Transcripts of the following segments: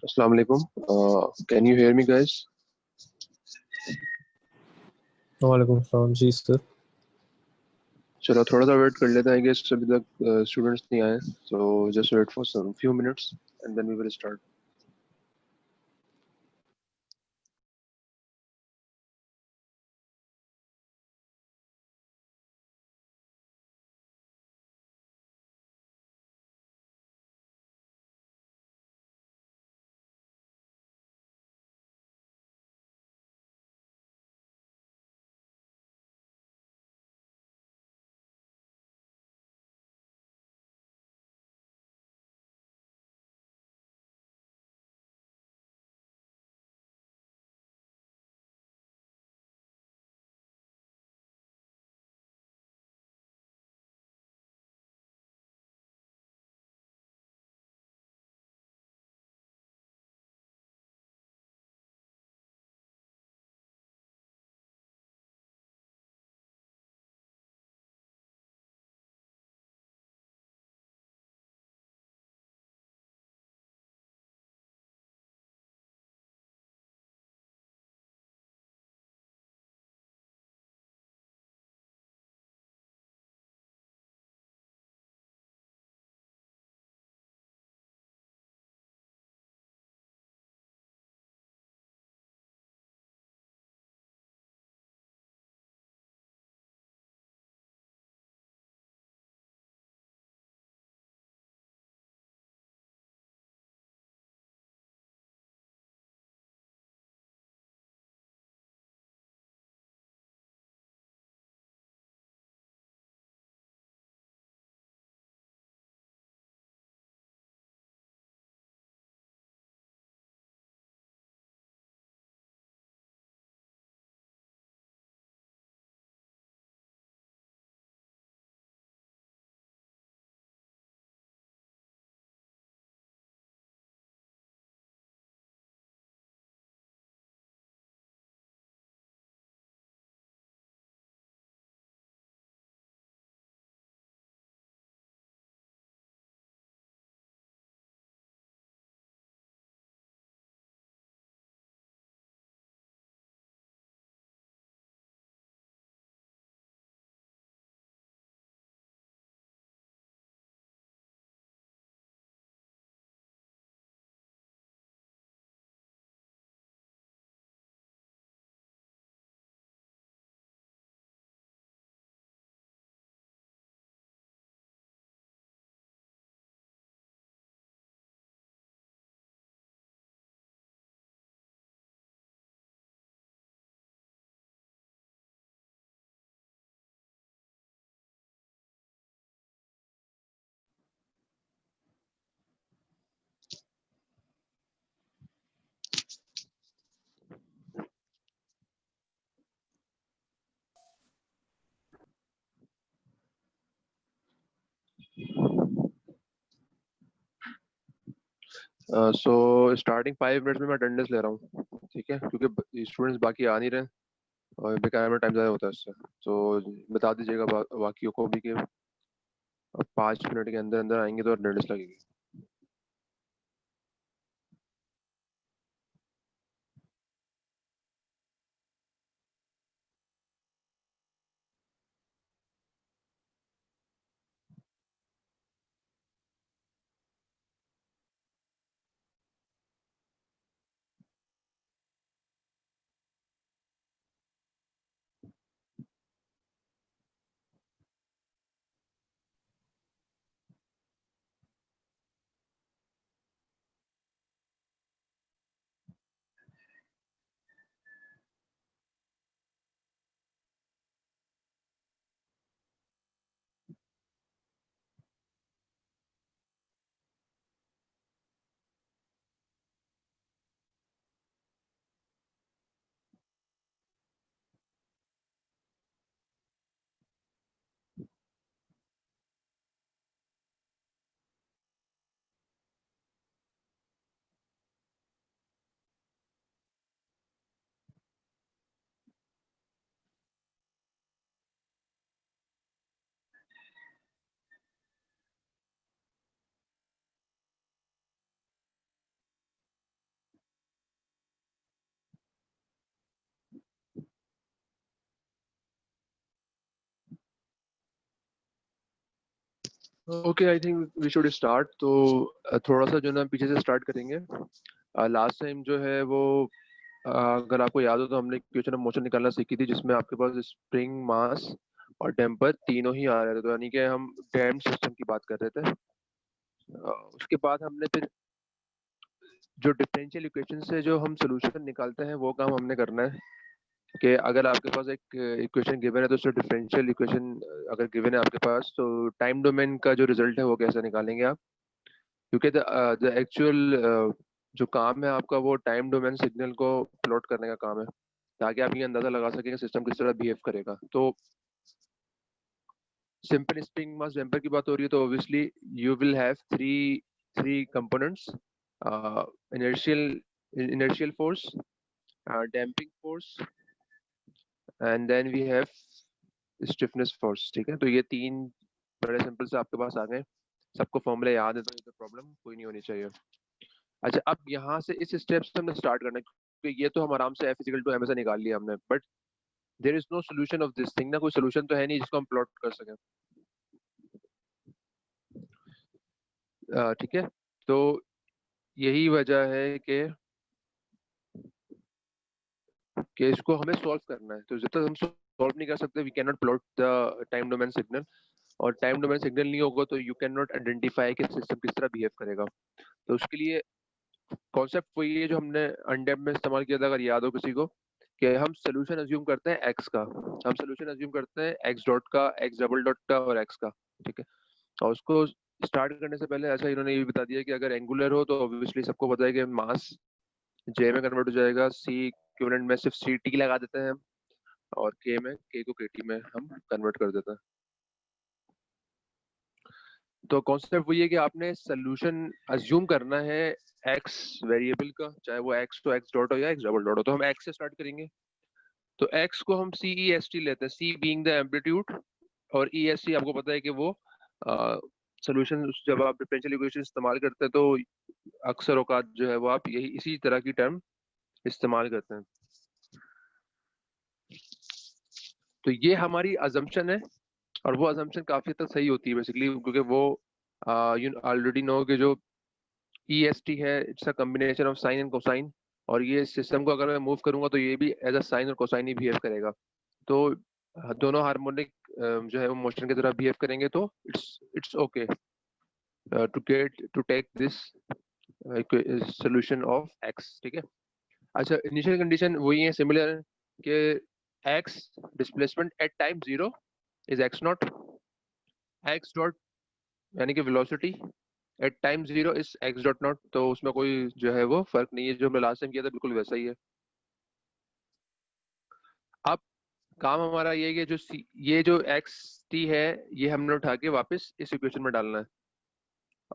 Assalamu alaikum. Can you hear me, guys? वालेकुम सलाम जी sir. चलो थोड़ा सा वेट कर लेते हैं। आई गेस अभी तक स्टूडेंट्स नहीं आए, so just wait for some few minutes and then we will start. So starting 5 minutes में मैं अटेंडेंस ले रहा हूँ, ठीक है? क्योंकि स्टूडेंट्स बाकी आ नहीं रहे और बेकार में टाइम ज़्यादा होता है इससे। तो बता दीजिएगा बाकियों को भी कि अब 5 मिनट के अंदर अंदर आएंगे तो अटेंडेंस लगेगी। Okay, I think we should start. तो थोड़ा सा जो ना पीछे से स्टार्ट करेंगे। लास्ट टाइम जो है वो अगर आपको याद हो तो हमने इक्वेशन ऑफ मोशन निकालना सीखी थी, जिसमें आपके पास स्प्रिंग, मास और टेम्पर तीनों ही आ रहे थे। तो यानी कि हम डैम्ड सिस्टम की बात कर रहे थे। उसके बाद हमने फिर जो डिफरेंशियल इक्वेशन से जो हम सोल्यूशन निकालते हैं वो काम हमने करना है। कि अगर आपके पास एक इक्वेशन गिवन है तो उससे डिफरेंशियल इक्वेशन अगर गिवन है आपके पास, तो टाइम डोमेन का जो रिजल्ट है वो कैसे निकालेंगे आप। क्योंकि द एक्चुअल जो काम है आपका वो टाइम डोमेन सिग्नल को प्लॉट करने का काम है, ताकि आप ये अंदाजा लगा सकें कि सिस्टम किस तरह बिहेव करेगा। तो सिंपल स्प्रिंग मास डैम्पर की बात हो रही है तो obviously you will have three three components: inertial force, damping force, and then we have stiffness force. ठीक है, तो ये तीन बड़े सिंपल से आपके पास आ गए। सबको फॉर्मूला याद है तो ये तो प्रॉब्लम कोई नहीं होनी चाहिए। अच्छा, अब यहाँ से इस स्टेप से हमने स्टार्ट करना है, क्योंकि ये तो हम आराम से एफ इक्वल टू हमेशा निकाल लिया हमने, but there is no solution of this thing ना। कोई सोल्यूशन तो है नहीं जिसको हम प्लॉट कर सकें। ठीक है, तो यही वजह है कि इसको हमें सॉल्व करना है। तो जब तक हम सॉल्व नहीं कर सकते we can not plot the time domain signal. और टाइम डोमेन सिग्नल नहीं होगा तो यू कैन नॉट आइडेंटिफाई कि सिस्टम किस तरह बिहेव करेगा। तो उसके लिए कॉन्सेप्ट वही है जो हमने अनडेप में इस्तेमाल किया था, अगर याद हो किसी को, कि हम सोल्यूशन अज्यूम करते हैं एक्स का। हम सोल्यूशन अज्यूम करते हैं एक्स डॉट का, एक्स डबल डॉट का और एक्स का। ठीक है, और उसको स्टार्ट करने से पहले ऐसा इन्होंने ये भी बता दिया कि अगर एंगुलर हो तो ऑब्वियसली सबको पता है कि मास जे में कन्वर्ट हो जाएगा। सी इक्विवेलेंट में सिर्फ सी टी लगा देते हैं हम, और के में के को के टी में हम कन्वर्ट कर देते हैं। तो कॉन्सेप्ट वही है कि आपने सोल्यूशन अज्यूम करना है एक्स वेरिएबल का, चाहे वो एक्स तो एक्स डॉट हो या एक्स डबल डॉट हो। तो हम एक्स से स्टार्ट करेंगे। तो एक्स को हम सी ई एस टी लेते हैं, सी बीइंग द एम्पलीट्यूड, और ई एस टी आपको पता है कि वो सोल्यूशन, जब आप डिफरेंशियल इक्वेशन इस्तेमाल करते हैं तो अक्सर औकात जो है वो आप यही इसी तरह की टर्म इस्तेमाल करते हैं। तो ये हमारी अजम्पशन है, और वो अजम्पशन काफी हद तक सही होती है बेसिकली, क्योंकि वो यू ऑलरेडी नो कि जो ई एस टी है it's a combination of sine and cosine. और ये सिस्टम को अगर मैं मूव करूंगा तो ये भी एज अ साइन और कोसाइन ही बिहेव करेगा। तो दोनों हार्मोनिक जो है वो मोशन की तरह बिहेव करेंगे। तो it's okay to take this solution of X. ठीक है, अच्छा, इनिशियल कंडीशन वही है, सिमिलर है कि x displacement at time zero is x not, x dot यानी कि velocity at time zero is x dot not. तो उसमें कोई जो है वो फर्क नहीं है, जो हमने लास्ट टाइम किया था बिल्कुल वैसा ही है। अब काम हमारा ये है कि ये जो एक्स टी है ये हमने उठा के वापस इस इक्वेशन में डालना है।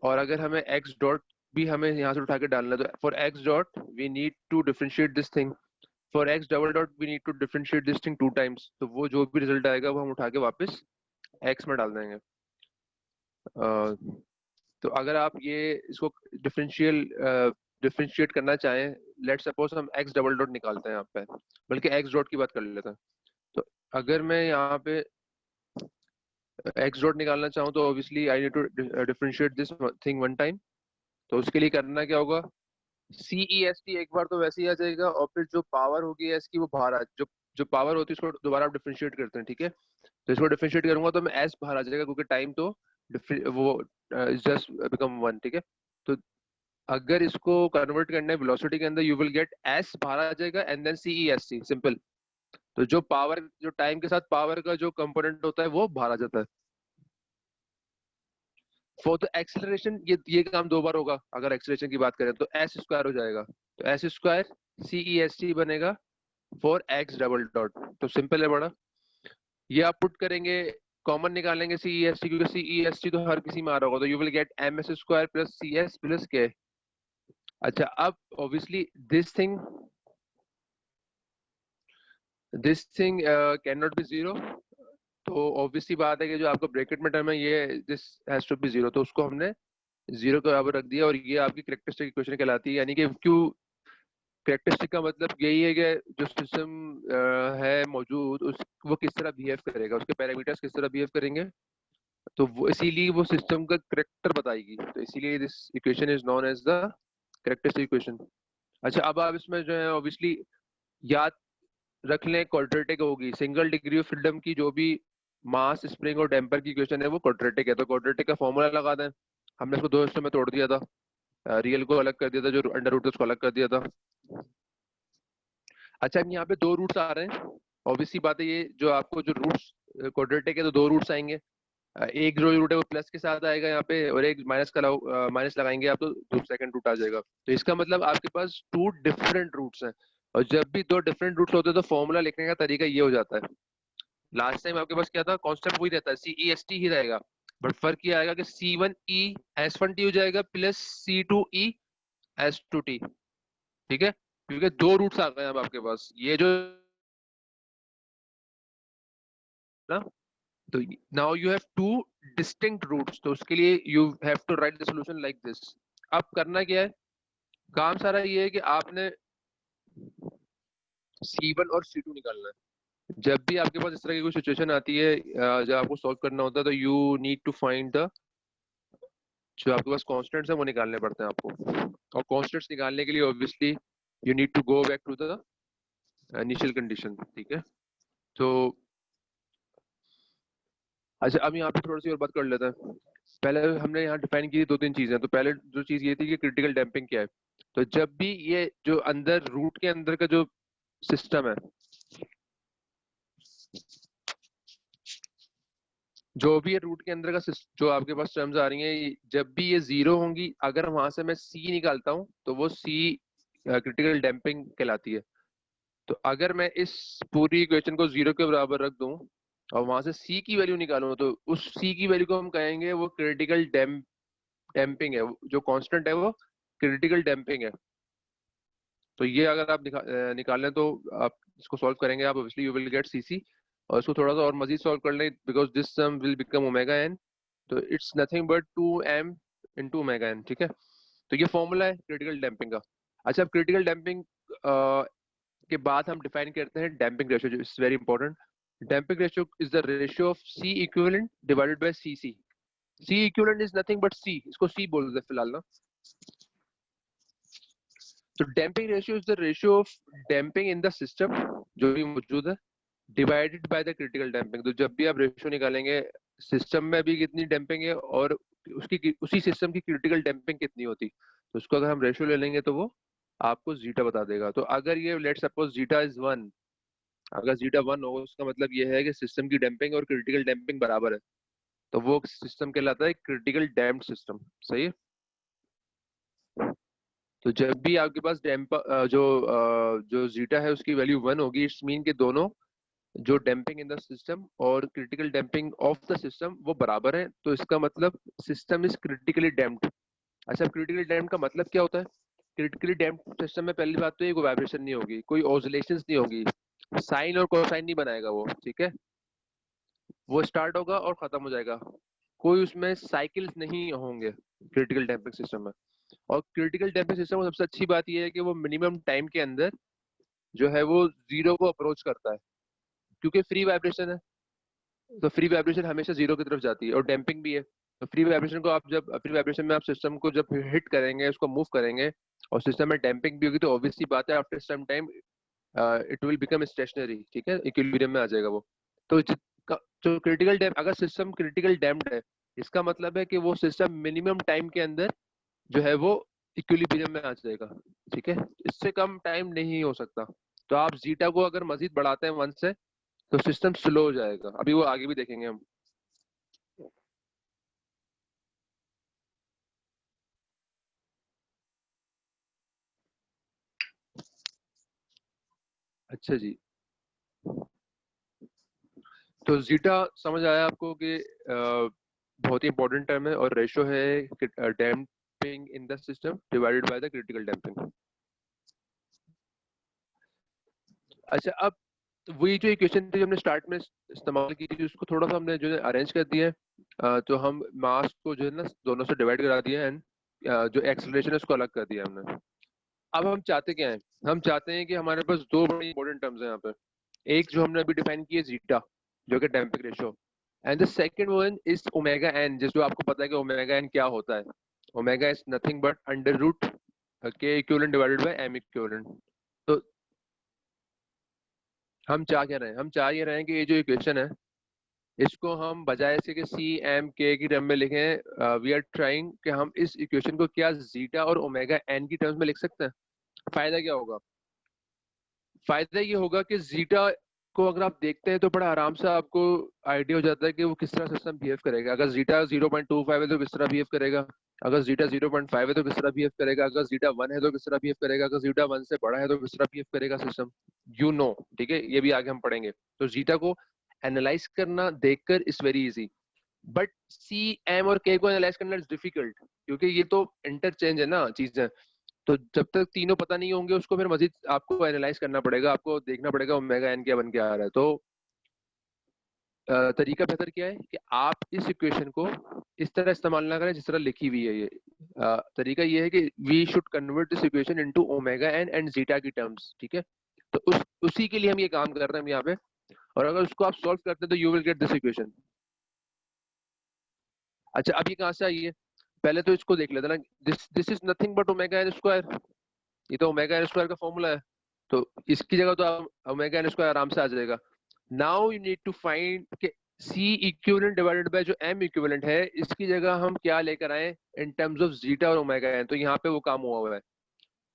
और अगर हमें एक्स डॉट भी हमें यहाँ से उठा के डालना है, तो for X dot we need to differentiate this thing, for X double dot we need to differentiate this thing two times. तो वो जो भी रिजल्ट आएगा वो हम उठा के वापस एक्स में डाल देंगे। तो अगर आप ये इसको डिफरेंशिएट करना चाहें, लेट सपोज हम एक्स डबल डॉट निकालते हैं यहाँ पे, बल्कि एक्स डॉट की बात कर लेते हैं। तो अगर मैं यहाँ पे एक्स डॉट निकालना चाहूँ तो obviously I need to differentiate this thing one time. तो उसके लिए करना क्या होगा, सी ई एस टी एक बार तो वैसे ही आ जाएगा, और फिर जो पावर होगी एस की वो बाहर जो जो पावर होती है उसको दोबारा आप डिफरेंशिएट करते हैं। ठीक है, तो इसको डिफरेंशिएट करूंगा तो मैं एस बाहर आ जाएगा, क्योंकि टाइम तो वो जस्ट बिकम वन। ठीक है, तो अगर इसको कन्वर्ट करना है वेलोसिटी के अंदर, यू विल गेट एस बाहर आ जाएगा and then C E S T, simple. तो जो पावर, जो टाइम के साथ पावर का जो कंपोनेंट होता है वो बाहर आ जाता है। फॉर द एक्सेलरेशन ये काम दो बार होगा। अगर एक्सेलरेशन की बात करें तो एस स्क्वायर हो जाएगा, तो एस स्क्वायर सी ई एस टी बनेगा फॉर एक्स डबल डॉट। तो सिंपल है बड़ा, ये आप पुट करेंगे, कॉमन निकालेंगे सी ई एस टी, क्योंकि सी ई एस टी तो हर किसी में आ रहा होगा। तो you will get M S square plus C S plus K. अच्छा, अब obviously this thing can not be zero. तो ऑब्वियसली बात है कि जो आपका ब्रैकेट में टर्म है ये this has to be zero, तो उसको हमने जीरो के बराबर रख दिया। और ये आपकी कैरेक्टरिस्टिक इक्वेशन कहलाती है। यानी कि क्यों कैरेक्टरिस्टिक का मतलब यही है कि जो सिस्टम है मौजूद उस वो किस तरह बिहेव करेगा, उसके पैरामीटर्स किस तरह बिहेव करेंगे। तो वो इसीलिए वो सिस्टम का करेक्टर बताएगी, तो इसीलिए this equation is known as the characteristic equation. अच्छा, अब आप इसमें जो है ऑब्वियसली याद रख लें, क्वाड्रेटिक होगी। सिंगल डिग्री ऑफ फ्रीडम की जो भी मास, स्प्रिंग और डैम्पर की इक्वेशन है वो क्वाड्रेटिक है, तो क्वाड्रेटिक का फॉर्मूला लगा दें। हमने इसको दो हिस्सों में तोड़ दिया था, रियल को अलग कर दिया था, जो अंडर रूट उसको अलग कर दिया था। अच्छा, अब यहाँ पे दो रूट्स आ रहे हैं, ऑब्वियसली बात है, ये जो आपको जो रूट्स क्वाड्रेटिक है तो दो रूट्स आएंगे। एक जो रूट है वो प्लस के साथ आएगा यहाँ पे, और एक माइनस का माइनस लगाएंगे आप तो सेकंड रूट आ जाएगा। तो इसका मतलब आपके पास टू डिफरेंट रूट्स हैं, और जब भी दो डिफरेंट रूट्स होते हैं तो फॉर्मूला लिखने का तरीका ये हो जाता है। लास्ट टाइम आपके पास क्या था, कॉन्स्टेंट वही रहता है, CEST ही रहेगा, बट फर्क ये आएगा कि C1E S1T हो जाएगा प्लस C2E S2T। ठीक है, क्योंकि दो रूट्स आ गए अब आपके पास, ये जो ना, तो now you have two distinct roots, तो उसके लिए you have to write the solution like this. अब करना क्या है, काम सारा ये है कि आपने C1 और C2 निकालना है। जब भी आपके पास इस तरह की कोई सिचुएशन आती है, जब आपको सॉल्व करना होता है, तो you need to find the जो आपके पास कॉन्स्टेंट्स है वो निकालने पड़ते हैं आपको, और कॉन्स्टेंट्स निकालने के लिए obviously you need to go back to the initial condition. ठीक है, तो अच्छा, अब यहाँ पे थोड़ी सी और बात कर लेते हैं। पहले हमने यहाँ डिफाइन की दो तीन चीजें, तो पहले जो चीज ये थी कि क्रिटिकल डैम्पिंग क्या है। तो जब भी ये जो अंदर रूट के अंदर का जो सिस्टम है, जो भी ये रूट के अंदर का जो आपके पास टर्म्स आ रही हैं, जब भी ये जीरो होंगी, अगर वहां से मैं C निकालता हूँ तो वो C क्रिटिकल डैम्पिंग कहलाती है। तो अगर मैं इस पूरी इक्वेशन को जीरो के बराबर रख दूं और वहां से C की वैल्यू निकालूं, तो उस C की वैल्यू को हम कहेंगे वो क्रिटिकल डैम्पिंग है, जो कांस्टेंट है वो क्रिटिकल डैम्पिंग है। तो ये अगर आप निकालें तो आप इसको सॉल्व करेंगे, आप obviously you will gate CC। और इसको थोड़ा सा और मजीद सॉल्व कर लें, because this sum will become omega N, तो it's nothing but 2m into omega N. ठीक है, तो ये फॉर्मूला है क्रिटिकल डैम्पिंग का। अच्छा, अब क्रिटिकल डैम्पिंग के बाद हम डिफाइन करते हैं डैम्पिंग रेशियो, जो is very important. Damping ratio is the ratio of C equivalent divided bye CC। C equivalent is nothing but C, इसको C बोल दे फिलहाल ना। तो damping ratio is the ratio of damping in the system जो भी मौजूद है, divided by the critical damping. तो जब भी आप रेशियो निकालेंगे, सिस्टम में भी कितनी डैम्पिंग है और उसकी उसी सिस्टम की क्रिटिकल डैम्पिंग कितनी होती, तो उसको अगर हम रेशियो ले लेंगे तो वो आपको जीटा बता देगा। तो अगर ये लेट सपोज जीटा इज 1, अगर जीटा 1 हो उसका मतलब ये है कि सिस्टम की डैम्पिंग और क्रिटिकल डैम्पिंग बराबर है, तो वो सिस्टम कहलाता है क्रिटिकल डैम्प्ड सिस्टम। सही है, तो जब भी आपके पास जो जीटा है उसकी वैल्यू 1 होगी, इट्स मीन कि दोनों जो डैम्पिंग इन द सिस्टम और critical damping off the system वो बराबर है, तो इसका मतलब सिस्टम इज क्रिटिकली डैम्प्ड। अच्छा, क्रिटिकली डैम्प्ड का मतलब क्या होता है? क्रिटिकली डैम्प्ड सिस्टम में पहली बात तो ये कोई वाइब्रेशन नहीं होगी, कोई ऑसिलेशंस नहीं होगी, साइन और कोसाइन नहीं बनाएगा वो। ठीक है, वो स्टार्ट होगा और खत्म हो जाएगा, कोई उसमें साइकिल्स नहीं होंगे क्रिटिकल डैम्पिंग सिस्टम में। और क्रिटिकल डैम्पिंग सिस्टम में सबसे अच्छी बात यह है कि वो मिनिमम टाइम के अंदर जो है वो जीरो को अप्रोच करता है, क्योंकि फ्री वाइब्रेशन है, तो फ्री वाइब्रेशन हमेशा जीरो की तरफ जाती है, और डैम्पिंग भी है। तो फ्री वाइब्रेशन को आप जब फ्री वाइब्रेशन में आप सिस्टम को जब हिट करेंगे, उसको मूव करेंगे, और सिस्टम में डैम्पिंग भी होगी, तो ऑब्वियसली बात है after some time it will become stationary. ठीक है, इक्विलिब्रियम में आ जाएगा वो। तो जो क्रिटिकल डैम, अगर सिस्टम क्रिटिकल डैम्प्ड है, इसका मतलब है कि वो सिस्टम मिनिमम टाइम के अंदर जो है वो इक्विलिब्रियम में आ जाएगा। ठीक है, इससे कम टाइम नहीं हो सकता। तो आप जीटा को अगर मजीद बढ़ाते हैं 1 से, तो सिस्टम स्लो हो जाएगा, अभी वो आगे भी देखेंगे हम। अच्छा जी, तो जीटा समझ आया आपको कि बहुत ही इंपॉर्टेंट टर्म है, और रेशो है damping in the system divided by the critical damping. अच्छा, अब वही जो इक्वेशन थी हमने स्टार्ट में इस्तेमाल की थी, उसको थोड़ा सा हमने जो है अरेंज कर दिया है। तो हम मास को जो है ना दोनों से डिवाइड करा दिया है, एंड जो एक्सेलरेशन है उसको अलग कर दिया हमने। अब हम चाहते क्या है, हम चाहते हैं कि हमारे पास दो बड़ी इंपॉर्टेंट टर्म्स हैं यहाँ पे। एक जो हमने अभी डिफाइन की है जीटा, जो कि damping ratio, and the second one is omega N, जिसको आपको पता है कि ओमेगा एन क्या होता है. Omega is nothing but under root K equivalent divided by M equivalent. तो हम चाह क्या रहे हैं, हम चाह ये रहे हैं कि ये जो इक्वेशन है इसको हम बजाय से कि सी एम के की टर्म में लिखें, वी आर ट्राइंग कि हम इस इक्वेशन को क्या जीटा और ओमेगा एन की टर्म्स में लिख सकते हैं. फायदा क्या होगा? फायदा ये होगा कि जीटा को अगर आप देखते हैं तो बड़ा आराम से आपको आइडिया हो जाता है कि वो किस तरह सिस्टम बिहेव करेगा. अगर जीटा 0.25 है तो किस तरह बिहेव करेगा, अगर जीटा 0.5 है तो किस तरह बिहेव करेगा, अगर जीटा 1 है तो किस तरह बिहेव करेगा, अगर जीटा 1 से बड़ा है तो किस तरह बिहेव करेगा सिस्टम. यू नो, ठीक है, ये भी आगे हम पढ़ेंगे. तो जीटा को एनालाइज करना देखकर is very easy, but C M और के को एनालाइज करना इज डिफिकल्ट, क्योंकि ये तो इंटरचेंज है ना चीजें. तो जब तक तीनों पता नहीं होंगे उसको फिर मजीद आपको एनालाइज करना पड़ेगा, आपको देखना पड़ेगा ओमेगा एन क्या बन के आ रहा है. तो तरीका बेहतर क्या है कि आप इस इक्वेशन को इस तरह इस्तेमाल ना करें जिस तरह लिखी हुई है. ये तरीका ये है कि we should convert this equation into omega n and zeta की टर्म्स. ठीक है, तो उसी के लिए हम ये काम कर रहे हैं यहाँ पे. और अगर उसको आप सॉल्व करते हैं तो you will get this equation. अच्छा, अब ये कहाँ से आई है? पहले तो इसको देख लेते ना. This is nothing but omega n square. ये तो ओमेगा एन स्क्वायर का फॉर्मूला है, तो इसकी जगह तो ओमेगा एन स्क्वायर आराम से आ जाएगा. Now you need to find कि सी इक्विवेलेंट डिवाइडेड बाय जो एम इक्विवेलेंट है, इसकी जगह हम क्या लेकर आए इन टर्म्स ऑफ जीटा और ओमेगा एन. तो यहाँ पे वो काम हुआ है.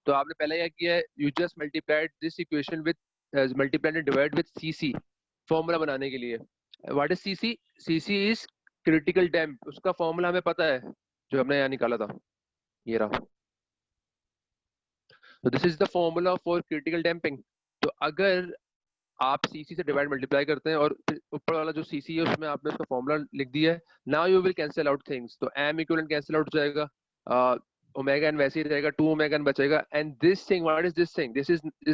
तो आपने पहले क्या किया है, you just multiplied this equation with multiplied and divide with C C formula बनाने के लिए. What is C C? C C is critical damp. उसका फॉर्मूला हमें पता है जो हमने यहाँ निकाला था, ये रहा. तो this is the formula for critical damping. तो अगर आप सीसी से डिवाइड मल्टीप्लाई करते हैं और ऊपर वाला जो सीसी है उसमें आपने उसका फॉर्मूला लिख दिया है, now you will cancel out things. तो एम इक्विवेलेंट कैंसिल आउट हो जाएगा, ओमेगा एन वैसे ही रहेगा, 2 ओमेगा एन बचेगा. And this thing, what is this thing?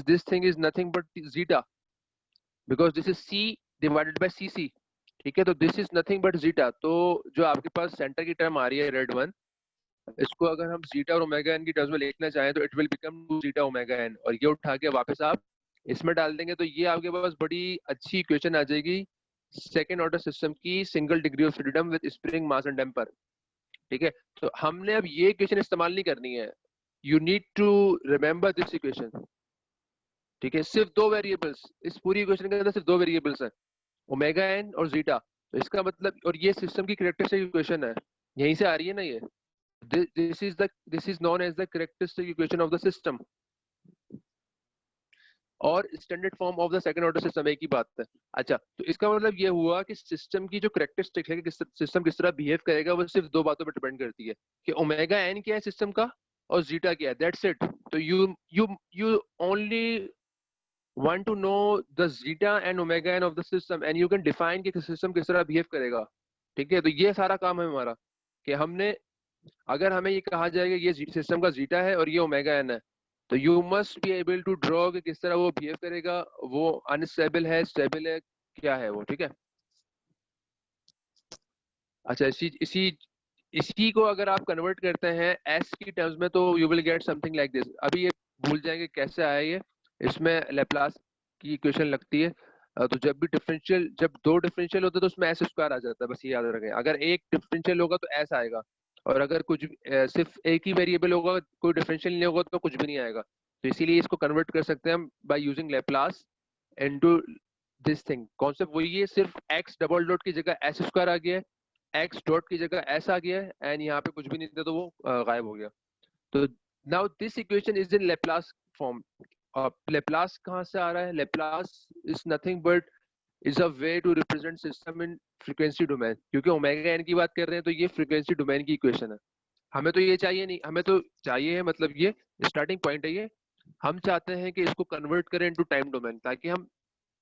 This thing is nothing but zeta, because this is C divided by C C. ठीक है, तो this is nothing but zeta. तो जो आपके पास सेंटर की टर्म आ रही है रेड वन, इसको अगर हम जीटा और ओमेगा एन की टर्म्स में लिखना चाहें तो it will become 2 zeta omega n, और ये उठा के वापस आप इसमें डाल देंगे तो ये आपके पास बड़ी अच्छी इक्वेशन आ जाएगी सेकेंड ऑर्डर सिस्टम की, single degree of freedom with spring mass and damper. ठीक है, तो हमने अब ये इक्वेशन इस्तेमाल नहीं करनी है. You need to remember this equation. ठीक है, सिर्फ दो वेरिएबल्स, इस पूरी इक्वेशन के अंदर सिर्फ दो वेरिएबल्स हैं, ओमेगा एन और जीटा. तो इसका मतलब, और ये सिस्टम की कैरेक्टरिस्टिक इक्वेशन है, यहीं से आ रही है ना ये. this is known as the characteristic equation of the system और standard form of the second order system. एक ही बात है. अच्छा, तो इसका मतलब ये हुआ कि सिस्टम की जो कैरेक्टरिस्टिक है कि सिस्टम किस तरह बिहेव करेगा वो सिर्फ दो बातों पर डिपेंड करती है कि ओमेगा एन क्या है सिस्टम का और जीटा क्या है. That's it. तो you only want to know the zeta and omega n of the system and you can define कि सिस्टम किस तरह बिहेव करेगा. ठीक है, तो ये सारा काम है हमारा कि हमने, अगर हमें ये कहा जाएगा ये सिस्टम का जीटा है और ये ओमेगा एन है, तो you must be able to draw कि किस तरह वो बिहेव करेगा, वो अनस्टेबल है, स्टेबल है, क्या है वो. ठीक है. अच्छा, इसी इसी इसी को अगर आप कन्वर्ट करते हैं एस की टर्म्स में तो you will get something like this. अभी ये भूल जाएंगे कैसे आया ये. इसमें लेप्लास की इक्वेशन लगती है. तो जब भी डिफरेंशियल, जब दो डिफरेंशियल होते हैं तो उसमें एस स्क्वायर आ जाता है. बस ये याद रखें, अगर एक डिफरेंशियल होगा तो एस आएगा, और अगर कुछ सिर्फ एक ही वेरिएबल होगा, कोई डिफरेंशियल नहीं होगा तो कुछ भी नहीं आएगा. तो इसीलिए इसको कन्वर्ट कर सकते हैं हम by using Laplace into this thing. Concept वही है, सिर्फ एक्स डबल डॉट की जगह एस स्क्वायर आ गया है, एक्स डॉट की जगह एस आ गया है, एंड यहाँ पे कुछ भी नहीं था तो वो गायब हो गया. तो now this equation is in Laplace form. Laplace कहाँ से आ रहा है? Laplace is nothing but is a way to represent system in frequency domain. क्योंकि ओमेगा एन की बात कर रहे हैं तो ये फ्रीक्वेंसी डोमेन की इक्वेशन है. हमें तो ये चाहिए नहीं, हमें तो चाहिए है, मतलब ये स्टार्टिंग पॉइंट है ये. हम चाहते हैं कि इसको कन्वर्ट करें इनटू टाइम डोमेन ताकि हम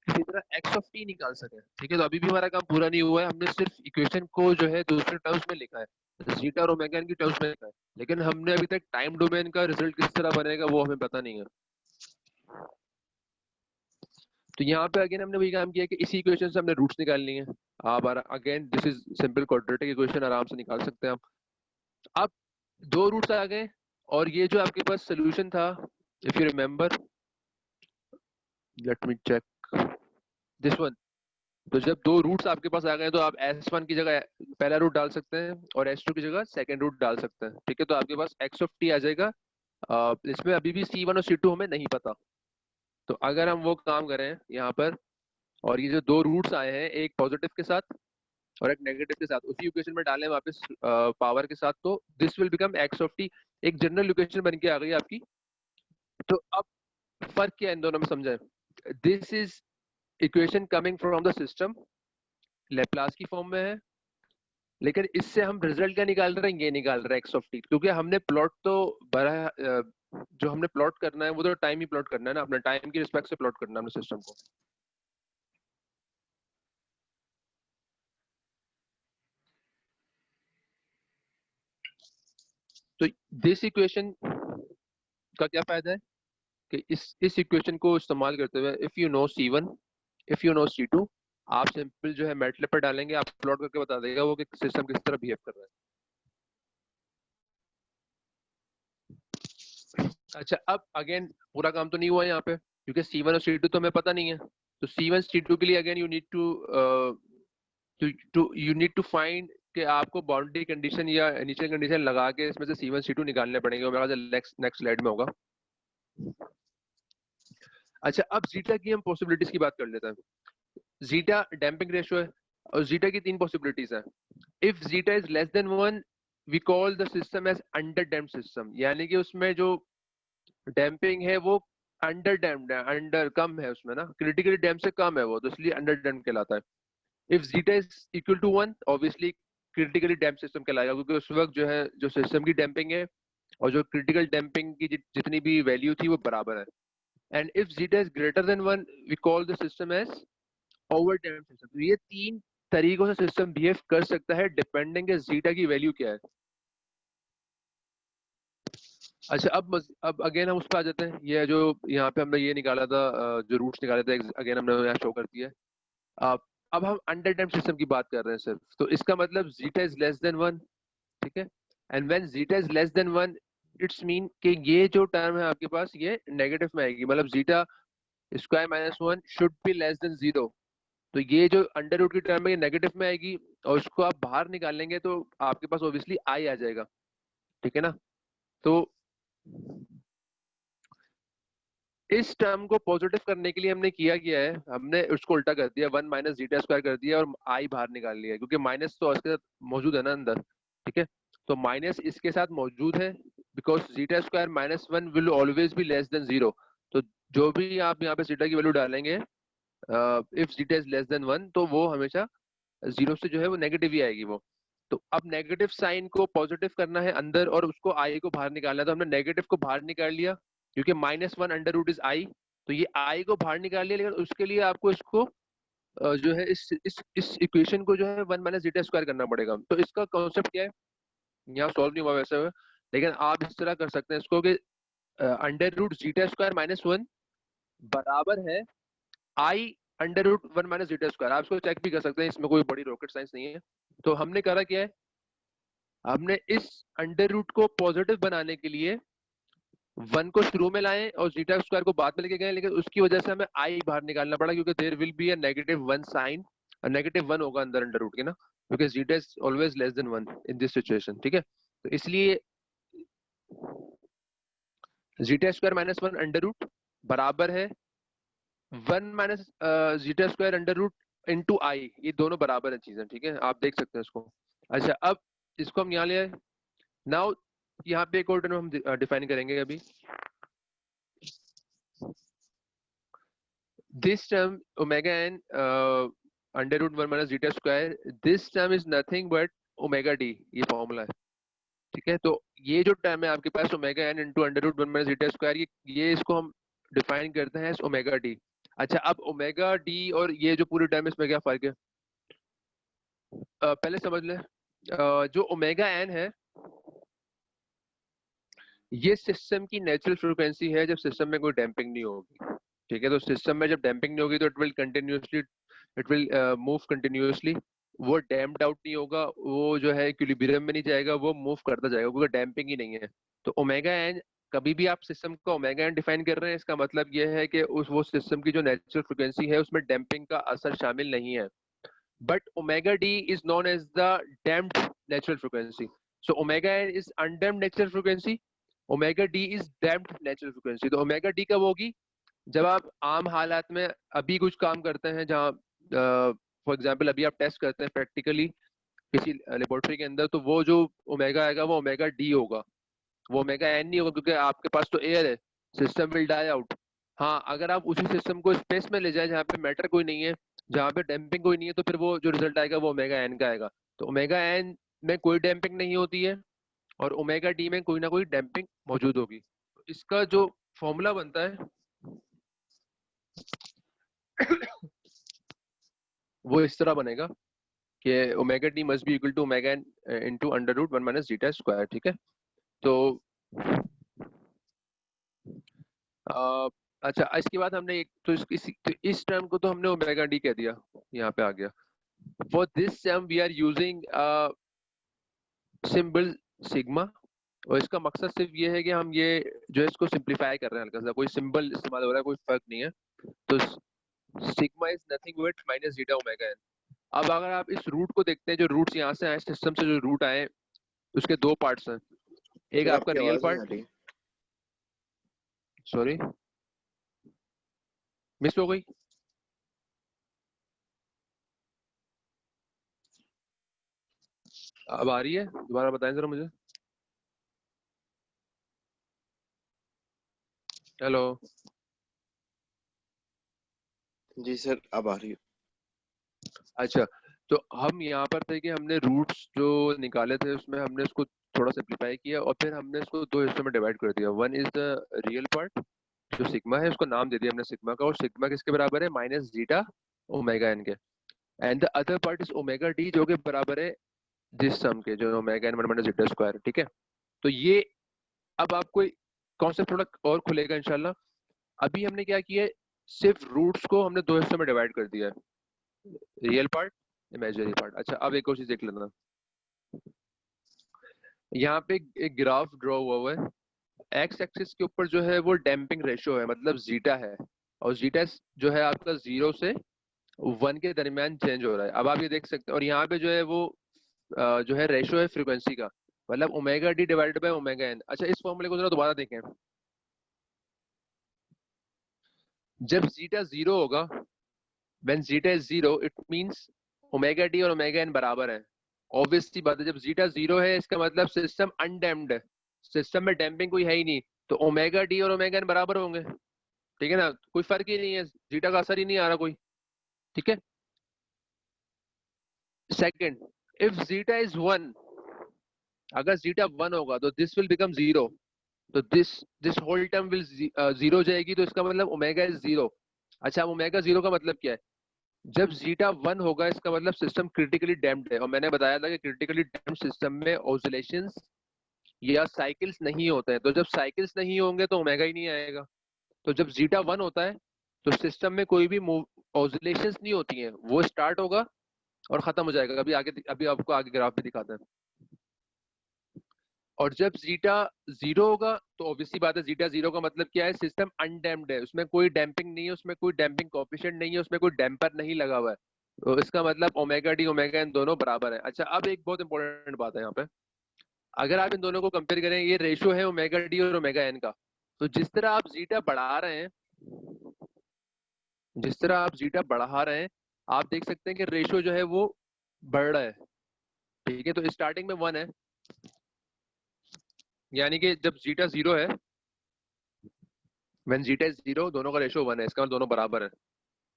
किसी तरह एक्स ऑफ टी निकाल सके. ठीक है, तो अभी भी हमारा काम पूरा नहीं हुआ है. हमने सिर्फ इक्वेशन को जो है दूसरे टर्म्स में लिखा है, जीटा और ओमेगा एन की टर्म्स में लिखा है, लेकिन हमने अभी तक टाइम डोमेन का रिजल्ट किस तरह बनेगा वो हमें पता नहीं है. तो यहाँ पे अगेन हमने वही काम किया कि इसी इक्वेशन से हमने रूट्स निकालनी है. आप again this is simple quadratic equation, आराम से निकाल सकते हैं हम. अब दो रूट्स आ गए, और ये जो आपके पास सोल्यूशन था, if you remember, let me check this one. तो जब दो रूट्स आपके पास आ गए तो आप S1 की जगह पहला रूट डाल सकते हैं और S2 की जगह सेकंड रूट डाल सकते हैं, ठीक है। तो आपके पास x ऑफ t आ जाएगा। इसमें अभी भी C1 और C2 हमें नहीं पता। तो अगर हम वो काम करें यहाँ पर, और ये जो दो रूट्स आए हैं एक पॉजिटिव के साथ और एक नेगेटिव के साथ उसी इक्वेशन में डालें वापस पावर के साथ, तो this will become x of t। एक जनरल इक्वेशन बन के आ गई आपकी। तो अब फर्क क्या है इन दोनों में समझें। This is equation coming from the system, Laplace की फॉर्म में है, लेकिन इससे हम रिजल्ट क्या निकाल रहे हैं, ये निकाल रहे हैं एक्स ऑफ टी, क्योंकि हमने प्लॉट तो बड़ा जो हमने प्लॉट करना है वो तो टाइम ही प्लॉट करना है ना, अपना टाइम की रिस्पेक्ट से प्लॉट करना है अपने सिस्टम को। तो दिस इक्वेशन का क्या फायदा है कि इस इक्वेशन को इस्तेमाल करते हुए if you know C1, if you know C2, आप सिंपल जो है मैटलैब पर डालेंगे, आप प्लॉट करके बता देगा वो कि सिस्टम किस तरह बिहेव कर रहा है। अच्छा, अब अगेन पूरा काम तो नहीं हुआ यहाँ पे, क्योंकि C1 और C2 तो हमें पता नहीं है। तो C1 C2 के लिए again you need to find कि आपको बाउंड्री कंडीशन या इनिशियल कंडीशन लगा के इसमें से C1 C2 निकालने पड़ेंगे, और मेरा नेक्स्ट नेक्स्ट स्लाइड में होगा। अच्छा, अब जीटा की हम पॉसिबिलिटीज की बात कर लेते हैं। जीटा डैम्पिंग रेशियो है और जीटा की तीन पॉसिबिलिटीज हैं। If zeta is less than 1 we call the system as under damp system, यानी कि उसमें जो डैम्पिंग है वो अंडर डैम्प्ड है, अंडर कम है उसमें ना, क्रिटिकली डैम्प से कम है वो, तो इसलिए अंडर डैम्प कहलाता है। If zeta is equal to 1 obviously critically damp system कहलाएगा, क्योंकि उस वक्त जो है जो सिस्टम की डैम्पिंग है और जो क्रिटिकल डैम्पिंग की जितनी भी वैल्यू थी वो बराबर है। And if zeta is greater than 1 we call the system as over damped system. तो ये तीन तरीकों से सिस्टम बिहेव कर सकता है डिपेंडिंग जीटा की वैल्यू क्या है। अच्छा, अब अगेन हम उस पर आ जाते हैं। ये जो यहाँ पे हमने ये निकाला था, जो रूट्स निकाले थे अगेन हमने यहाँ शो कर दिया है। अब हम अंडर डैम्प्ड सिस्टम की बात कर रहे हैं सिर्फ, तो इसका मतलब जीटा इज लेस देन 1, ठीक है। And when zeta is less than 1 it's mean कि ये जो टर्म है आपके पास ये नेगेटिव में आएगी, मतलब zeta square minus 1 should be less than 0। तो ये जो अंडर रूट की टर्म है ये नेगेटिव में आएगी, और उसको आप बाहर निकालेंगे तो आपके पास ऑब्वियसली आई आ जाएगा, ठीक है ना। तो इस टर्म को पॉजिटिव करने के लिए हमने किया गया है, हमने उसको उल्टा कर दिया, 1 माइनस जीटा स्क्वायर कर दिया और आई बाहर निकाल लिया, क्योंकि माइनस तो इसके साथ मौजूद है ना अंदर, ठीक है। तो माइनस इसके साथ मौजूद है because zeta square minus 1 will always be less than 0। तो जो भी आप यहाँ पे जीटा की वैल्यू डालेंगे, if zeta is less than 1 तो वो हमेशा 0 से जो है वो नेगेटिव ही आएगी वो। तो अब नेगेटिव साइन को पॉजिटिव करना है अंदर और उसको आई को बाहर निकालना है, तो हमने नेगेटिव को बाहर निकाल लिया क्योंकि -1 अंडर रूट इज आई। तो ये आई को बाहर निकाल लिया, लेकिन उसके लिए आपको इसको जो है इस इक्वेशन को जो है 1 माइनस जीटा स्क्वायर करना पड़ेगा। तो इसका कॉन्सेप्ट क्या है, यहाँ सॉल्व नहीं हुआ वैसे हुआ, लेकिन आप इस तरह कर सकते हैं इसको कि अंडर रूट जीटा स्क्वायर -1 बराबर है I under root 1 minus zeta square. आप इसको चेक भी कर सकते हैं, इसमें कोई बड़ी रॉकेट साइंस नहीं है। तो हमने करा क्या है, हमने इस अंडर रूट को पॉजिटिव बनाने के लिए 1 को शुरू में लाए और जीटा स्क्वायर को बाद में लेके गए, लेकिन उसकी वजह से हमें आई बाहर निकालना पड़ा, क्योंकि there will be a -1 sign, -1 होगा अंदर अंडर रूट के ना, क्योंकि zeta is always less than 1 in this situation, ठीक है। तो इसलिए जीटा स्क्वायर -1 अंडर रूट बराबर है 1 minus zeta square under root into I, ये दोनों बराबर है चीजें, ठीक है, आप देख सकते हैं इसको। अच्छा, अब इसको हम यहाँ ले आए। नाउ यहाँ पे एक और टर्म हम डिफाइन करेंगे अभी। This term omega N under root 1 minus zeta square, this term is nothing but omega D, ये फॉर्मूला है, ठीक है। तो ये जो टर्म है आपके पास omega N into under root 1 minus zeta square, ये इसको हम डिफाइन करते हैं ओमेगा डी। अच्छा, अब ओमेगा डी और ये जो पूरी टर्म इसमें क्या फर्क है, पहले समझ ले। जो ओमेगा एन है ये सिस्टम की नेचुरल फ्रीक्वेंसी है जब सिस्टम में कोई डैम्पिंग नहीं होगी, ठीक है। तो सिस्टम में जब डैम्पिंग नहीं होगी तो इट विल मूव कंटिन्यूसली, वो डैम्प्ड आउट नहीं होगा, वो जो है इक्विलिब्रियम में नहीं जाएगा, वो मूव करता जाएगा क्योंकि डैम्पिंग ही नहीं है। तो ओमेगा एन कभी भी आप सिस्टम का ओमेगा एन डिफाइन कर रहे हैं, इसका मतलब ये है कि उस वो सिस्टम की जो नेचुरल फ्रिक्वेंसी है उसमें डैम्पिंग का असर शामिल नहीं है. But omega d is known as the damped natural frequency. So omega n is undamped natural frequency, omega d is damped natural frequency. तो ओमेगा डी कब होगी? जब आप आम हालात में अभी कुछ काम करते हैं, जहाँ फॉर एग्जाम्पल अभी आप टेस्ट करते हैं प्रैक्टिकली किसी लेबोरेटरी के अंदर, तो वो जो ओमेगा आएगा वो ओमेगा डी होगा, वो ओमेगा एन नहीं होगा, क्योंकि आपके पास तो एयर है. System will die out. हाँ, अगर आप उसी सिस्टम को स्पेस में ले जाए जहाँ पे मैटर कोई नहीं है, जहाँ पे डैम्पिंग कोई नहीं है, तो फिर वो जो रिजल्ट आएगा वो ओमेगा एन का आएगा. तो ओमेगा एन में कोई डैम्पिंग नहीं होती है और ओमेगा डी में कोई ना कोई डैम्पिंग मौजूद होगी. इसका जो फॉर्मूला बनता है वो इस तरह बनेगा कि omega d must be equal to omega n into under root 1 minus zeta square. ठीक है. तो अच्छा, इसके बाद हमने एक तो इस टर्म को तो हमने ओमेगा डी कह दिया, यहाँ पे आ गया. For this term we are using symbol sigma, और इसका मकसद सिर्फ ये है कि हम ये जो है इसको सिंप्लीफाई कर रहे हैं हल्का सा, कोई सिंबल इस्तेमाल हो रहा है, कोई फर्क नहीं है. तो sigma is nothing but minus zeta omega n. अब अगर आप इस रूट को देखते हैं, जो रूट्स यहाँ से आए सिस्टम से, जो रूट आए उसके दो पार्ट्स हैं. एक सर आपका आपकी रियल आवाज नहीं आ पार्ट, रही. सॉरी मिस हो गई. अब आ रही है? दोबारा बताएं जरा मुझे. हेलो. जी सर अब आ रही है. अच्छा, तो हम यहाँ पर थे कि हमने रूट्स जो निकाले थे उसमें हमने उसको थोड़ा सिंप्लीफाई किया और फिर हमने उसको दो हिस्सों में डिवाइड कर दिया. One is the real part जो सिग्मा है, उसको नाम दे दिया हमने सिग्मा का, और सिग्मा किसके बराबर है? माइनस जीटा ओमेगा एन के. And the other part is omega d जो कि बराबर है जिस सम के, जो omega n 1 minus zeta square. ठीक है. तो ये अब आपको कॉन्सेप्ट थोड़ा और खुलेगा इंशाल्लाह. अभी हमने क्या किया है, सिर्फ रूट्स को हमने दो हिस्सों में डिवाइड कर दिया है, रियल पार्ट, इमेजिनरी पार्ट. अच्छा, अब एक और चीज देख लेना. यहाँ पे एक ग्राफ ड्रॉ हुआ है. एक्स एक्सिस के ऊपर जो है वो डैम्पिंग रेशियो है, मतलब जीटा है, और जीटा जो है आपका 0 से 1 के दरमियान चेंज हो रहा है. अब आप ये देख सकते हैं, और यहाँ पे जो है वो जो है रेशियो है फ्रीक्वेंसी का, मतलब omega d divided by omega n. अच्छा, इस फॉर्मूले को जरा दोबारा देखें. जब जीटा 0 होगा, when zeta is 0 it means omega d और ओमेगा एन बराबर है. ऑब्वियसली बात है, जब जीटा 0 है इसका मतलब सिस्टम अनडैम्प्ड है, सिस्टम में डैम्पिंग कोई है ही नहीं, तो ओमेगा डी और ओमेगा एन बराबर होंगे. ठीक है ना, कोई फर्क ही नहीं है, जीटा का असर ही नहीं आ रहा कोई. ठीक है. सेकंड, इफ जीटा इज 1, अगर जीटा 1 होगा तो दिस विल बिकम 0, तो दिस होल टर्म विल 0 जाएगी, तो इसका मतलब ओमेगा इज 0. अच्छा, ओमेगा 0 का मतलब क्या है? जब जीटा 1 होगा इसका मतलब सिस्टम क्रिटिकली डैम्प्ड है, और मैंने बताया था कि क्रिटिकली डैम्प्ड सिस्टम में ऑसिलेशंस या साइकिल्स नहीं होते हैं. तो जब साइकिल्स नहीं होंगे तो ओमेगा ही नहीं आएगा. तो जब जीटा 1 होता है तो सिस्टम में कोई भी ऑसिलेशंस नहीं होती हैं, वो स्टार्ट होगा और खत्म हो जाएगा. अभी आपको आगे ग्राफ भी दिखाते हैं. और जब जीटा 0 होगा तो ऑब्वियसली बात है, जीटा 0 का मतलब क्या है? सिस्टम अनडैम्प्ड है, उसमें कोई डैम्पिंग नहीं है, उसमें कोई डैम्पिंग कोएफिशिएंट नहीं है, उसमें कोई डैम्पर नहीं लगा हुआ है. तो इसका मतलब ओमेगा डी ओमेगा एन दोनों बराबर है. अच्छा, अब एक बहुत इंपॉर्टेंट बात है यहाँ पे. अगर आप इन दोनों को कंपेयर करें, ये रेशियो है ओमेगा डी और ओमेगा एन का, तो जिस तरह आप जीटा बढ़ा रहे हैं, जिस तरह आप जीटा बढ़ा रहे हैं, आप देख सकते हैं कि रेशियो जो है वो बढ़ रहा है. ठीक है. तो स्टार्टिंग में 1 है, यानी कि जब जीटा 0 है, व्हेन जीटा इज 0 दोनों का रेशियो 1 है, इसका मतलब दोनों बराबर है.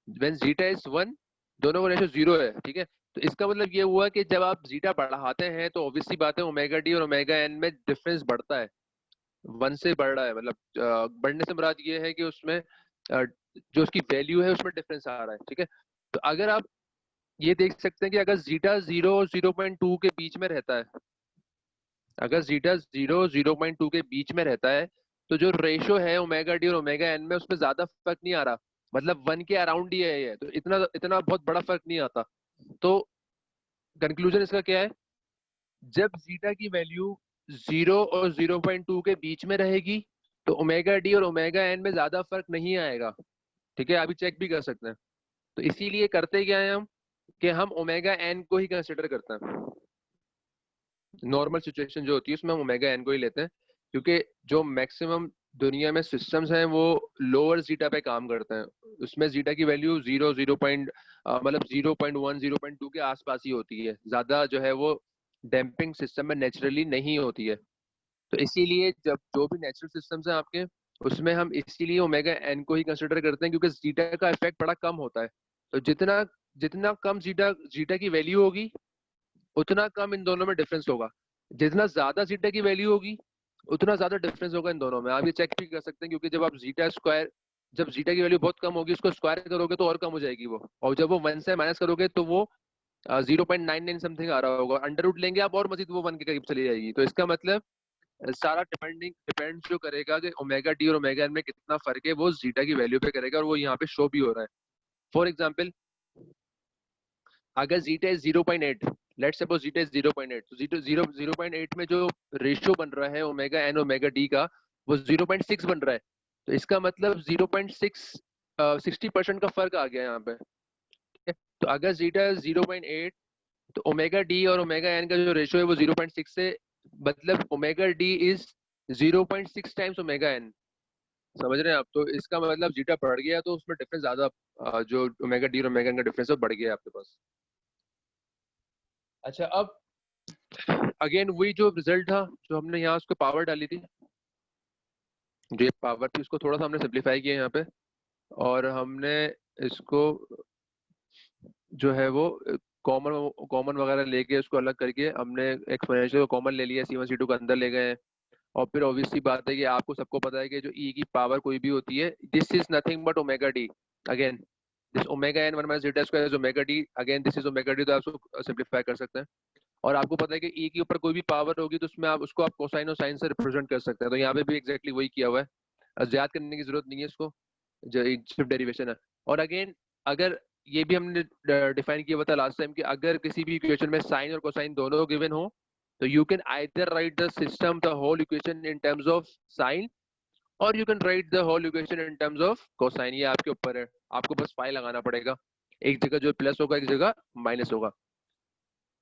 व्हेन जीटा इज 1 दोनों का रेशियो 0 है. ठीक है. तो इसका मतलब ये हुआ कि जब आप जीटा बढ़ाते हैं तो ऑब्वियसली बात है ओमेगा डी और ओमेगा एन में डिफरेंस बढ़ता है, 1 से बढ़ रहा है. मतलब बढ़ने से मुराद ये है कि उसमें जो उसकी वैल्यू है उसमें डिफरेंस आ रहा है. ठीक है. तो अगर आप ये देख सकते हैं कि अगर जीटा 0 और 0.2 के बीच में रहता है, अगर जीटा 0 0.2 के बीच में रहता है, तो जो रेशियो है ओमेगा डी और ओमेगा एन में उसमें ज्यादा फर्क नहीं आ रहा, मतलब 1 के अराउंड ही है ये, तो इतना इतना बहुत बड़ा फर्क नहीं आता. तो कंक्लूजन इसका क्या है? जब जीटा की वैल्यू 0 और 0.2 के बीच में रहेगी तो ओमेगा डी और ओमेगा एन में ज्यादा फर्क नहीं आएगा, ठीक है, अभी चेक भी कर सकते हैं। तो इसीलिए करते क्या है हम कि हम ओमेगा एन को ही कंसिडर करते हैं। नॉर्मल सिचुएशन जो होती है उसमें हम ओमेगा एन को ही लेते हैं, क्योंकि जो मैक्सिमम दुनिया में सिस्टम्स हैं वो लोअर जीटा पे काम करते हैं। उसमें जीटा की वैल्यू 0.1 0.2 के आसपास ही होती है, ज्यादा जो है वो डैम्पिंग सिस्टम में नेचुरली नहीं होती है। तो इसीलिए जब जो भी नेचुरल सिस्टम्स हैं आपके, उसमें हम इसीलिए ओमेगा एन को ही कंसिडर करते हैं, क्योंकि जीटा का इफेक्ट बड़ा कम होता है। तो जितना जितना कम जीटा जीटा की वैल्यू होगी उतना कम इन दोनों में डिफरेंस होगा। जितना ज्यादा जीटा की वैल्यू होगी उतना ज्यादा डिफरेंस होगा इन दोनों में। आप ये चेक भी कर सकते हैं, क्योंकि जब आप जीटा स्क्वायर, जब जीटा की वैल्यू बहुत कम होगी उसको स्क्वायर करोगे तो और कम हो जाएगी वो, और जब वो 1 से माइनस करोगे तो वो 0.99 समथिंग आ रहा होगा, अंडर रूट लेंगे आप और मजीद वो 1 के करीब चली जाएगी। तो इसका मतलब सारा डिपेंड जो करेगा कि ओमेगा डी और ओमेगा एन में कितना फर्क है, वो जीटा की वैल्यू पे करेगा, और वो यहाँ पे शो भी हो रहा है। फॉर एग्जाम्पल, अगर zeta is 0.8, let's suppose zeta is 0.8, तो 0.8 में जो रेशियो बन रहा है ओमेगा एन ओमेगा डी का, वो 0.6 बन रहा है। तो इसका मतलब 60% का फर्क आ गया यहाँ पे, ठीक है? तो अगर जीटा 0.8, तो ओमेगा डी और ओमेगा एन का जो रेशियो है वो 0.6 से, मतलब omega d is 0.6 times omega n. समझ रहे हैं आप? तो इसका मतलब जीटा बढ़ गया तो उसमें डिफरेंस ज्यादा, जो ओमेगा डी और ओमेगा एन का डिफरेंस है वो बढ़ गया आपके पास। अच्छा, अब अगेन वही जो रिजल्ट था जो हमने यहाँ उसको पावर डाली थी, जो ये पावर थी उसको थोड़ा सा हमने सिंप्लीफाई किया यहाँ पे, और हमने इसको जो है वो कॉमन कॉमन वगैरह लेके उसको अलग करके हमने एक्सपोनेंशियल को कॉमन ले लिया, C1 C2 को अंदर ले गए हैं। और फिर ऑब्वियसली बात है कि आपको सबको पता है कि जो ई की पावर कोई भी होती है, this is nothing but omega d. Again this omega n 1 minus zeta square is omega d, again this is omega d. तो आप उसको सिंप्लीफाई कर सकते हैं। और आपको पता है कि ई के ऊपर कोई भी पावर होगी तो उसमें आप उसको आप कोसाइन और साइन से रिप्रेजेंट कर सकते हैं। तो यहाँ पे भी एग्जैक्टली वही किया हुआ है, याद करने की जरूरत नहीं है इसको, जो सिर्फ डेरिवेशन है। और अगेन अगर ये भी हमने डिफाइन किया हुआ था लास्ट टाइम कि अगर किसी भी इक्वेशन में साइन और कोसाइन दोनों गिवन हो, तो you can either write the system the whole equation in terms of sine, और you can write the whole equation in terms of cosine. ये आपके ऊपर है, आपको बस फाई लगाना पड़ेगा, एक जगह जो प्लस होगा एक जगह माइनस होगा।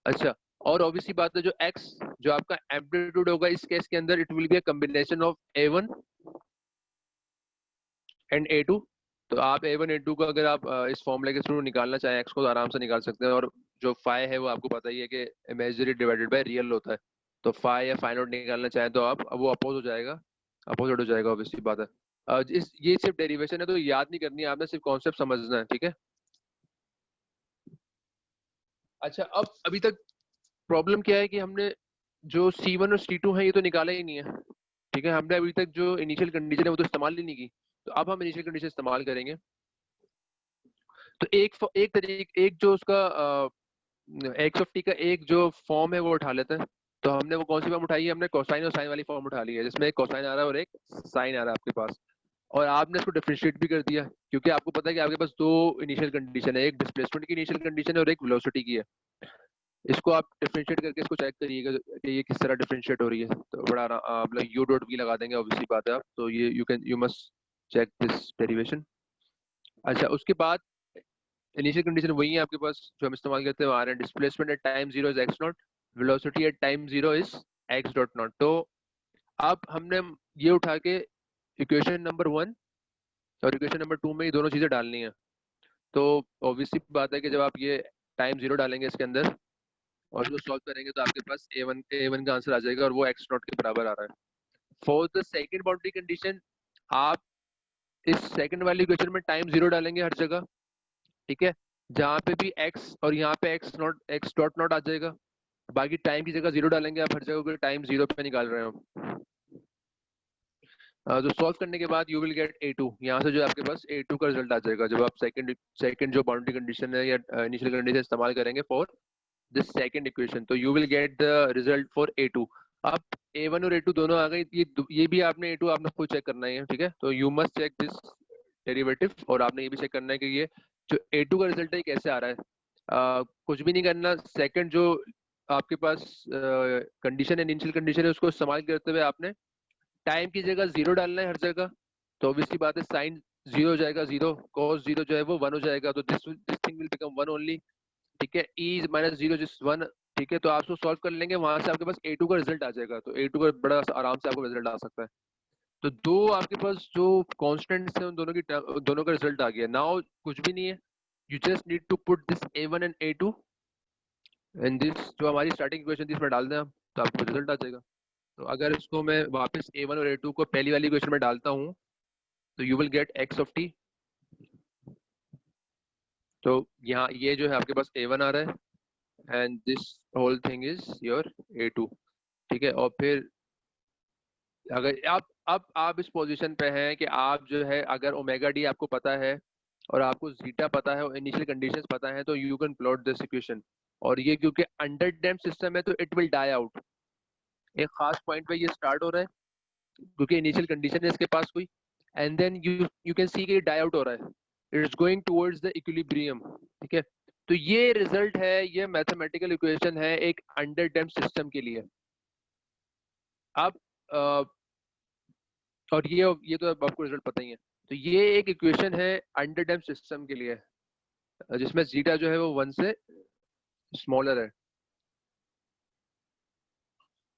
अच्छा, और ऑब्वियसली बात है जो x जो आपका एम्पलीट्यूड होगा इस केस के अंदर, it will be a combination of a1 and a2। तो आप a1 a2 को अगर आप इस फॉर्मूले के थ्रू निकालना चाहें x को, तो आराम से निकाल सकते हैं। और जो फाई है वो आपको पता ही है कि इमेजिनरी डिवाइडेड बाय रियल होता है। तो फाई या फाई नॉट निकालना चाहें तो आप वो अपोज हो जाएगा, अपोजिट हो जाएगा, ऑब्वियसली बात है। ये सिर्फ डेरिवेशन है तो याद नहीं करनी है आपने, सिर्फ कॉन्सेप्ट समझना है, ठीक है? अच्छा, अब अभी तक प्रॉब्लम क्या है कि हमने जो C1 और C2 है ये तो निकाला ही नहीं है, ठीक है? हमने अभी तक जो इनिशियल कंडीशन है वो तो इस्तेमाल ही नहीं की। तो अब हम इनिशियल कंडीशन इस्तेमाल करेंगे। तो एक जो उसका एक्स ऑफ टी का एक जो फॉर्म है वो उठा लेते हैं। तो हमने वो कौन सी फॉर्म उठाई है? हमने कोसाइन और साइन वाली फॉर्म उठा ली है, जिसमें एक कोसाइन आ रहा है और एक साइन आ रहा है आपके पास। और आपने इसको डिफरेंशिएट भी कर दिया, क्योंकि आपको पता है कि आपके पास दो इनिशियल कंडीशन है, एक डिस्प्लेसमेंट की इनिशियल कंडीशन है और एक वेलोसिटी की है। इसको आप डिफरेंशिएट करके इसको चेक करिएगा कि ये किस तरह डिफरेंशिएट हो रही है। तो बड़ा मतलब यू डॉट वी लगा देंगे, ऑब्वियसली बात है। आप तो ये you must check this derivation. अच्छा, उसके बाद इनिशियल कंडीशन वही है आपके पास जो हम इस्तेमाल करते हैं, आ रहे हैं displacement at time 0 is x not, velocity at time 0 is x dot not. तो अब हमने ये उठा के इक्वेशन नंबर 1 और इक्वेशन नंबर 2 में ये दोनों चीजें डालनी है। तो ऑब्वियसली बात है कि जब आप ये टाइम 0 डालेंगे इसके अंदर और इसको सॉल्व करेंगे तो आपके पास a1 का आंसर आ जाएगा, और वो x नॉट के बराबर आ रहा है। For the second boundary condition आप इस सेकंड वाली इक्वेशन में टाइम 0 डालेंगे हर जगह, ठीक है? जहाँ पे भी x और यहाँ पे x डॉट नॉट आ जाएगा। बाकी टाइम की जगह 0 डालेंगे आप हर जगह को, टाइम 0 पे निकाल रहे हो। तो सॉल्व करने के बाद यू विल गेट a2। यहाँ से जो आपके पास a2 का रिजल्ट आ जाएगा जब आप सेकंड जो बाउंड्री कंडीशन है या इनिशियल कंडीशन इस्तेमाल करेंगे फॉर दिस सेकंड इक्वेशन, तो you will get the result for a2। अब a1 और a2 दोनों आ गए, ये भी आपने a2 आपने खुद चेक करना है, ठीक है? तो you must check this derivative, और आपने ये भी चेक करना है कि ये जो a2 का रिजल्ट है कैसे आ रहा है। कुछ भी नहीं करना, सेकंड जो आपके पास कंडीशन है, इनिशियल कंडीशन है, उसको इस्तेमाल करते हुए आपने टाइम की जगह 0 डालना है हर जगह, तो ऑब्वियसली बात है साइन 0 हो जाएगा 0, cos 0 जो है वो 1 हो जाएगा, तो this thing will become 1 only. ठीक है, e माइनस 0 जिस 1। ठीक है, तो आप उसको सॉल्व कर लेंगे, वहां से आपके पास a2 का रिजल्ट आ जाएगा, तो a2 का बड़ा आराम से आपको रिजल्ट आ सकता है। तो दो आपके पास जो कॉन्स्टेंट्स हैं उन दोनों का रिजल्ट आ गया। नाउ कुछ भी नहीं है, you just need to put this a1 and a2 and this जो हमारी स्टार्टिंग इक्वेशन थी इसमें डाल दें आप, तो आपको रिजल्ट आ जाएगा। तो अगर इसको मैं वापस a1 और a2 को पहली वाली इक्वेशन में डालता हूँ, तो you will gate x of t। तो यहाँ ये जो है आपके पास a1 आ रहा है and this whole thing is your a2। ठीक है, और फिर अगर आप इस पोजीशन पे हैं कि आप जो है अगर ओमेगा डी आपको पता है और आपको जीटा पता है और इनिशियल कंडीशंस पता है, तो you can plot this equation. और ये क्योंकि अंडर डैम्प सिस्टम है तो इट विल डाई आउट। एक खास पॉइंट पे ये स्टार्ट हो रहा है क्योंकि इनिशियल कंडीशन है इसके पास कोई, and then you can see कि ये डाई आउट हो रहा है, it is going towards the equilibrium. ठीक है, तो ये रिजल्ट है, ये मैथमेटिकल इक्वेशन है एक अंडर डैम्प सिस्टम के लिए। अब और ये तो आपको रिजल्ट पता ही है। तो ये एक इक्वेशन है अंडर डैम्प सिस्टम के लिए जिसमें जीटा जो है वो 1 से स्मॉलर है।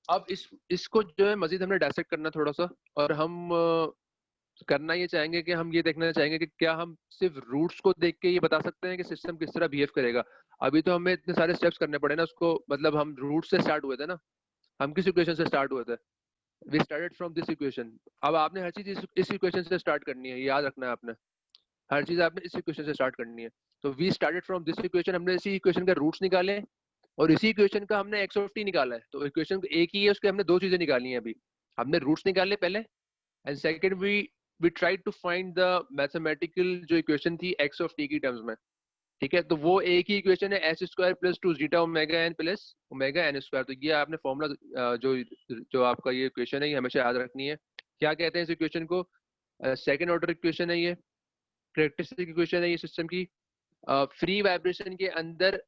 अब इसको जो है मजीद हमने डायसेक्ट करना थोड़ा सा, और हम करना ये चाहेंगे कि हम ये देखना चाहेंगे कि क्या हम सिर्फ रूट्स को देख के ये बता सकते हैं कि सिस्टम किस तरह बिहेव करेगा। अभी तो हमें इतने सारे स्टेप्स करने पड़े ना उसको, मतलब हम रूट से स्टार्ट हुए थे ना, हम किस इक्वेशन से स्टार्ट हुए थे, we started from this equation. अब आपने हर चीज इस इक्वेशन से स्टार्ट करनी है, याद रखना है आपने, हर चीज आपने इस इक्वेशन से स्टार्ट करनी है। तो we started from this equation, हमने इसी इक्वेशन के रूट्स निकाले और इसी इक्वेशन का हमने एक्स ऑफ टी निकाला है। तो इक्वेशन एक ही है, उसके हमने दो चीजें निकाली हैं अभी, हमने रूट्स निकाले पहले and second we tried to find the mathematical जो इक्वेशन थी एक्स ऑफ टी की टर्म्स में। ठीक है, तो वो एक ही इक्वेशन है S square plus 2 zeta omega n plus omega n square. तो ये आपने फॉर्मूला जो जो आपका ये इक्वेशन है ये हमेशा याद रखनी है। क्या कहते हैं इस इक्वेशन को, सेकंड ऑर्डर इक्वेशन है ये, कैरेक्टरिस्टिक इक्वेशन है ये सिस्टम की। फ्री वाइब्रेशन के अंदर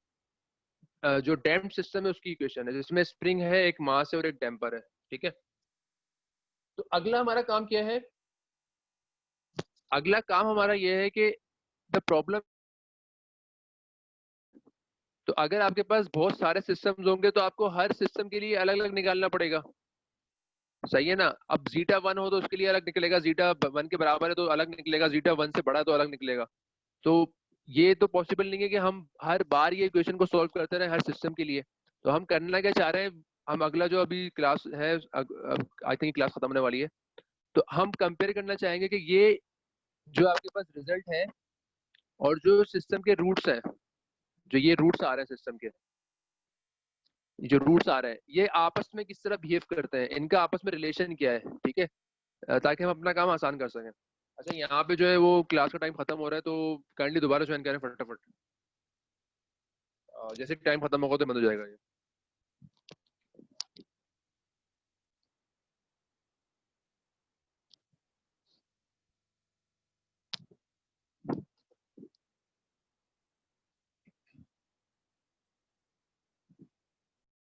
जो डैम्प सिस्टम है उसकी इक्वेशन है, जिसमें स्प्रिंग है, एक मास है और एक डैम्पर है। ठीक है, तो अगला हमारा काम क्या है, अगला काम हमारा ये है कि द प्रॉब्लम, तो अगर आपके पास बहुत सारे सिस्टम्स होंगे तो आपको हर सिस्टम के लिए अलग अलग निकालना पड़ेगा, सही है ना। अब जीटा 1 हो तो उसके लिए अलग निकलेगा, जीटा 1 के बराबर है तो अलग निकलेगा, जीटा 1 से बड़ा है तो अलग निकलेगा। तो ये तो पॉसिबल नहीं है कि हम हर बार ये इक्वेशन को सॉल्व करते रहे हर सिस्टम के लिए। तो हम करना क्या चाह रहे हैं, हम अगला जो अभी क्लास है, आई थिंक क्लास खत्म होने वाली है, तो हम कंपेयर करना चाहेंगे कि ये जो आपके पास रिजल्ट है और जो सिस्टम के रूट्स हैं, जो ये रूट्स आ रहे हैं सिस्टम के, जो रूट्स आ रहे हैं ये आपस में किस तरह बिहेव करते हैं, इनका आपस में रिलेशन क्या है। ठीक है, ताकि हम अपना काम आसान कर सकें। अच्छा, यहाँ पे जो है वो क्लास का टाइम खत्म हो रहा है, तो काइंडली दोबारा ज्वाइन करें फटाफट, जैसे टाइम खत्म होगा तो बंद हो जाएगा ये।